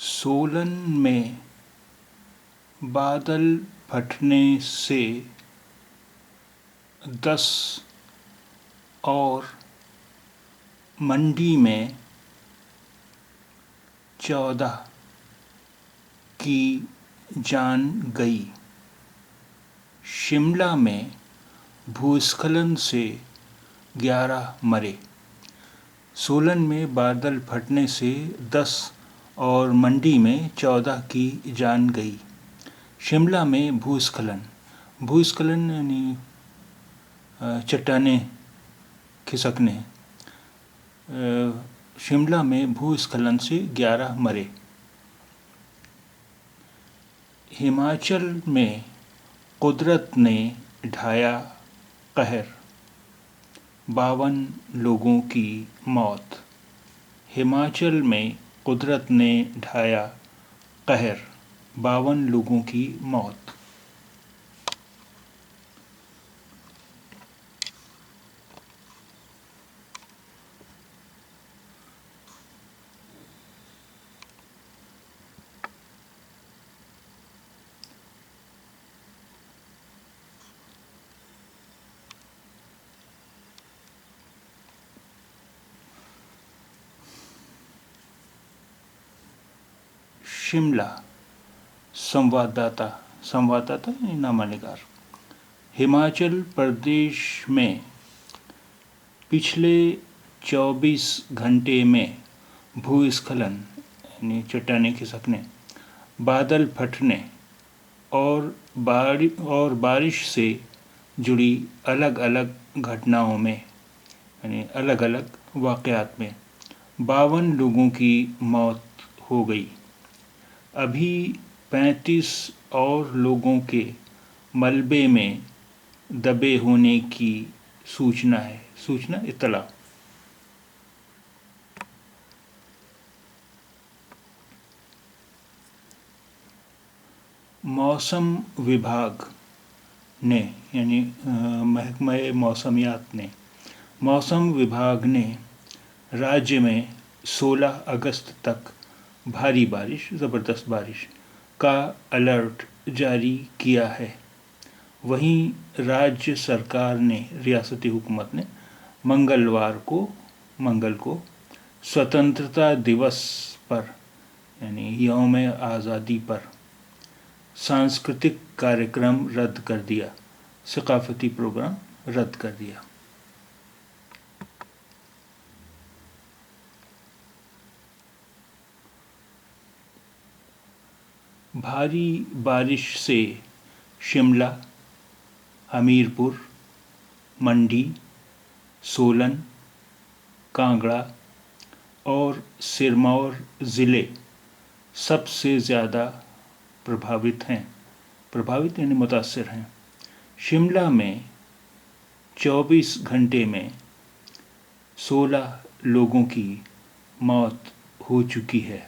Swollen میں بادل پھٹنے سے 10 اور منڈی میں 14 کی جان گئی۔ شملہ میں بھوسکھلن سے 11 مرے۔ سولن میں بادل پھٹنے سے 10 اور منڈی میں 14 کی جان گئی۔ شملہ میں بھوسکھلن یعنی چٹانیں کھسکنے۔ شملہ میں بھوسکھلن سے 11 مرے۔ ہماچل میں قدرت نے ڈھایا قہر، 52 لوگوں کی موت۔ ہماچل میں قدرت نے ڈھایا قہر، 52 لوگوں کی موت۔ شملہ سنواداتا نامہ نگار۔ ہماچل پردیش میں پچھلے 24 گھنٹے میں بھوسکھلن یعنی چٹانیں کھسکنے، بادل پھٹنے اور بارش سے جڑی الگ الگ گھٹناؤں میں یعنی الگ الگ واقعات میں 52 لوگوں کی موت ہو گئی۔ ابھی 35 اور لوگوں کے ملبے میں دبے ہونے کی اطلاع۔ موسم وبھاگ نے یعنی محکمہ موسمیات نے موسم وبھاگ نے راجیہ میں 16 اگست تک بھاری بارش، زبردست بارش کا الرٹ جاری کیا ہے۔ وہیں راجیہ سرکار نے ریاستی حکومت نے منگل کو سوتنترتا دیوس پر یعنی یوم آزادی پر سانسکرتک کاریکرم رد کر دیا، ثقافتی پروگرام رد کر دیا۔ بھاری بارش سے شملہ، ہمیرپور، منڈی، سولن، کانگڑا اور سرمور ضلع سب سے زیادہ متاثر ہیں۔ شملہ میں 24 گھنٹے میں 16 لوگوں کی موت ہو چکی ہے۔